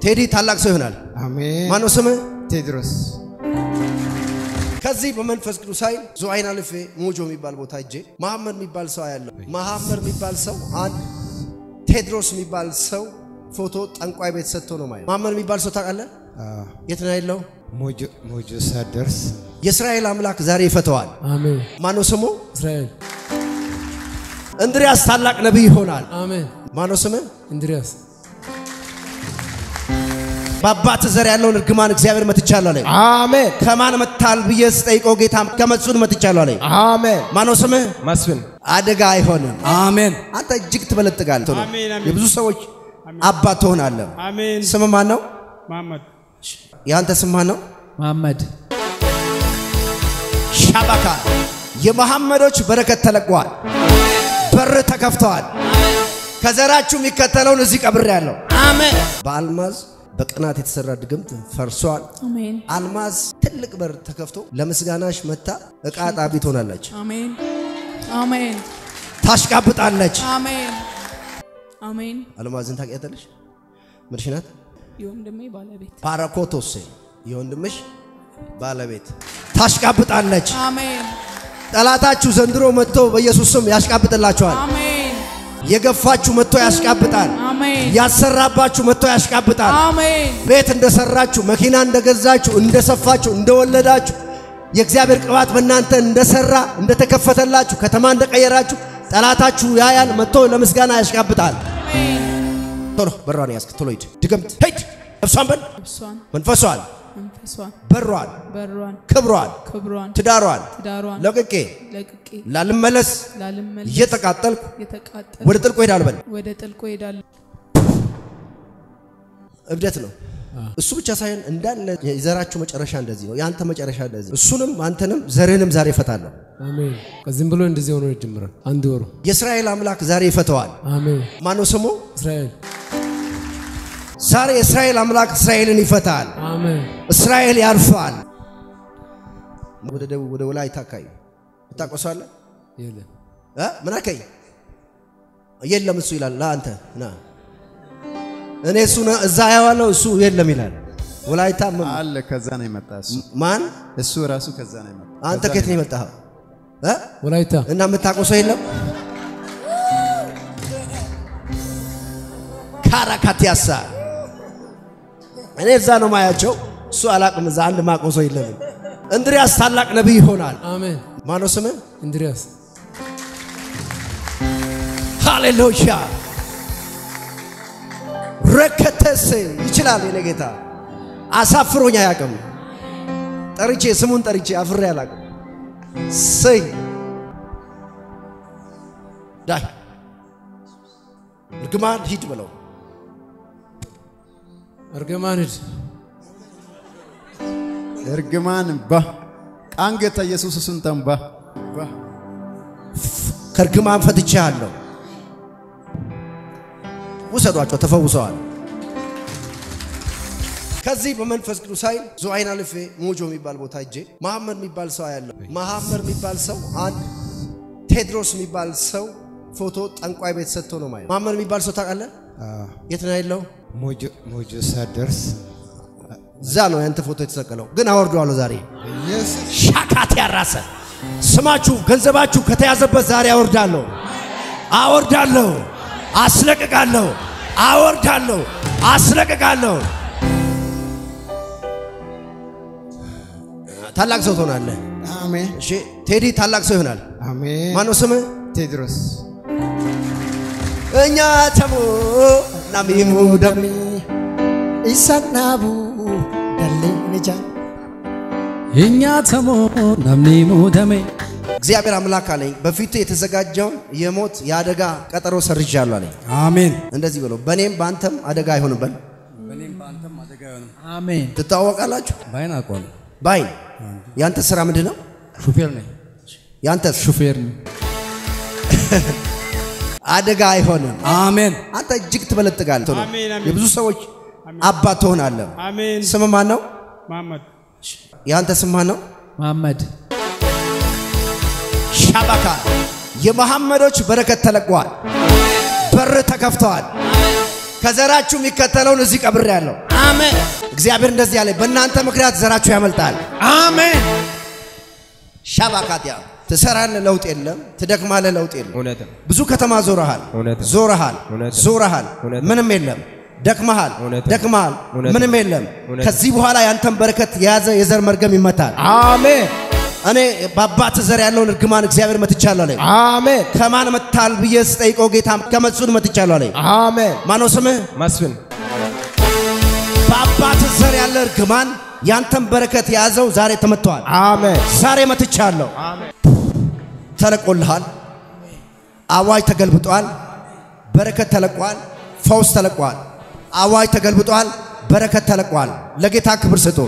ቴዲ ታላቅ ሰው ይሆናል አሜን ማነው ስምህ ቴድሮስ ከዚህ በመንፈስ ቅዱስ ኃይል ዙአይና ልፌ ሞጆ የሚባል ቦታ እጄ መሐመድ የሚባል ሰው ያለው መሐመድ የሚባል ሰው አንድ ቴድሮስ የሚባል ሰው ፎቶ ጠንቋይ ቤት ሰጥቶ ነው ማለት መሐመድ የሚባል ሰው ታውቃለህ የት ነው ያለው ሞጆ ሳደርስ የእስራኤል አምላክ ዛሬ ይፈተዋል አሜን ማነው ስሙ እስራኤል እንድሪያስ ታላቅ ነብይ ይሆናል አሜን ማነው ስምህ እንድሪያስ በአባት ዘር ያለውን እርግማን እግዚአብሔር መትቻለሁ አለኝ አሜን ከማን መታል ብዬስ ጠይቀው ጌታ ከመስፍን መትቻለሁ አለኝ አሜን ማነው ስምህ መስፍን አደጋ አይሆንም አሜን አንተ እጅግ ትበለጥጋለህ አሜን የብዙ ሰዎች አባት ትሆናለህ አሜን ስም ማን ነው መሐመድ ያንተ ስም ማን ነው መሐመድ ሻባካ የመሐመዶች በረከት ተለቋል በር ተከፍተዋል ከዘራችሁ የሚከተለውን እዚህ ቀብሬያለሁ አሜን በአልማዝ በቅናት የተሰራ ድግምት ፈርሷል አሜን አልማዝ ትልቅ በር ተከፍቶ ለምስጋናሽ መታ እቃ ጣቢ ትሆናለች አሜን አሜን ታሽቃብጣለች አሜን አሜን አልማዝን ታውቂያለሽ ምርሽናት የወንድሜ ባለቤት ፓራኮቶስ የወንድምሽ ባለቤት ታሽቃብጣለች አሜን ጠላታችሁ ዘንድሮ መጥቶ በኢየሱስ ስም ያሽቃብጥላችኋል አሜን የገፋችሁ መጥቶ ያሽቃብጣል አሜን ያሰራባችሁ መጥቶ ያሽቃብጣል አሜን ቤት እንደሰራችሁ መኪና እንደገዛችሁ እንደሰፋችሁ እንደወለዳችሁ የእግዚአብሔር ቅባት በእናንተ እንደሰራ እንደተከፈተላችሁ ከተማ እንደቀየራችሁ ጠላታችሁ ያያል መጥቶ ለምስጋና ያሽቃብጣል አሜን ቶሎ በራን ያስክ ቶሎ ሂድ ድግምት ሂድ ነፍሷን በል ነፍሷን መንፈሷን በሯን ክብሯን ትዳሯን ለቅቄ ላልመለስ እየተቃጠልኩ ወደ ጥልቁ ሄዳለሁ እብደት ነው እሱ ብቻ ሳይሆን እንዳለ የዘራችሁ መጨረሻ እንደዚህ ነው ያንተ መጨረሻ እንደዚህ እሱንም አንተንም ዘርህንም ዛሬ ይፈታል አሜን ከዚህም ብሎ እንደዚህ ሆኖ ይጀምራል አንድ ወሩ የእስራኤል አምላክ ዛሬ ይፈተዋል አሜን ማነው ስሙ እስራኤል ዛሬ እስራኤል አምላክ እስራኤልን ይፈታል አሜን እስራኤል ያርፋል ወደ ደቡብ ወደ ወላይታ አካባቢ ተጣቆሳለ የለም ምን አከይ የለም እሱ ይላል ለአንተ ና እኔ እሱ እዛ ያዋለው እሱ የለም ይላል ወላይታ አለ ከዛ ነው የመጣው ማን እሱ ራሱ ከዛ ነው የመጣው አንተ ከየት ነው የመጣው ወላይታ እና የምታቆሰው የለም ካራካቲያሳ እኔ እዛ ነው ማያቸው እሱ አላቅም እዛ አንድ ማቆሰው የለም እንድሪያስ ታላቅ ነብይ ይሆናል አሜን ማነው ስምህ እንድሪያስ ሃሌሉያ ረከተስ ይችላል የኔ ጌታ አሳፍሮኛ ያቀም ጠርቼ ስሙን ጠርቼ አፍሬ ያላቀም ሰይ ዳይ እርግማን ሂድ ብለው እርግማን ባ ቃንገታ ኢየሱስ ስንተም ባ ከርግማን ፈትቻለሁ ወሰዷቸው ተፈውሰዋል ከዚህ በመንፈስ ቅዱስ ኃይል ዙአይና ልፌ ሞጆ የሚባል ቦታ እጄ መሐመድ የሚባል ሰው ያለው መሐመድ የሚባል ሰው አንድ ቴድሮስ የሚባል ሰው ፎቶ ጠንቋይ ቤት ሰጥቶ ነው ማለት መሐመድ የሚባል ሰው ታውቃለህ የት ነው ያለው ሞጆ ሳደርስ እዛ ነው ያንተ ፎቶ የተሰቀለው ግን አወርደዋለሁ ዛሬ ሻካት ያራሰ ስማችሁ ገንዘባችሁ ከተያዘበት ዛሬ አወርዳለሁ አስለቅቃለሁ አስለቅቃለሁ ታላቅ ሰው ትሆናለህ አሜን እሺ ቴዲ ታላቅ ሰው ይሆናል አሜን ማነው ስምህ ቴድሮስ እኛ ተሞ ናሚሙ ደሚ ኢሳናቡ ደልነጃ እኛ ተሞ ናሚሙ ደሜ እግዚአብሔር አምላክ አለኝ በፊት የተዘጋጀውን የሞት ያደጋ ቀጠሮ ሰርጃለሁ አለኝ አሜን እንደዚህ ብሎ በኔም ባንተም አደጋ አይሆንም በል አሜን ትታወቃላችሁ ባይና ቆል ባይን ያንተ ስራ ምንድነው ሹፌር ነኝ ያንተ ሹፌር ነኝ አደጋ አይሆንም አሜን አንተ እጅግ ትበለጥጋለህ አሜን የብዙ ሰዎች አባት ትሆናለህ አሜን ስም ማን ነው መሐመድ ያንተ ስም ማን ነው መሐመድ ሻባካ የመሐመዶች በረከት ተለቋል በር ተከፍተዋል ከዘራችሁ የሚከተለውን እዚህ ቀብሬያለሁ አሜን እግዚአብሔር እንደዚህ ያለ በእናንተ ምክንያት ዘራችሁ ያመልጣል። አሜን ሻባካቲያ ትሰራለህ ለውጥ የለም ትደክማለህ ለውጥ የለም እውነት ብዙ ከተማ ዞረሃል ዞረሃል ምንም የለም ደክመሃል ደክመሃል ምንም የለም ከዚህ በኋላ ያንተን በረከት የያዘ የዘር መርገም ይመታል። አሜን እኔ በአባት ዘር ያለውን እርግማን እግዚአብሔር መትቻለሁ አለኝ። አሜን ከማን መታል ብዬ ስጠይቀው ጌታ ከመስፍን መትቻለሁ አለኝ። አሜን ማነው ስምህ? መስፍን በአባት ዘር ያለ እርግማን ያንተን በረከት የያዘው ዛሬ ተመቷል። አሜን ዛሬ መትቻለሁ። አሜን ተለቆልሃል። አዋጅ ተገልብጧል። በረከት ተለቋል። ፈውስ ተለቋል። አዋጅ ተገልብጧል። በረከት ተለቋል። ለጌታ ክብር ስጡ።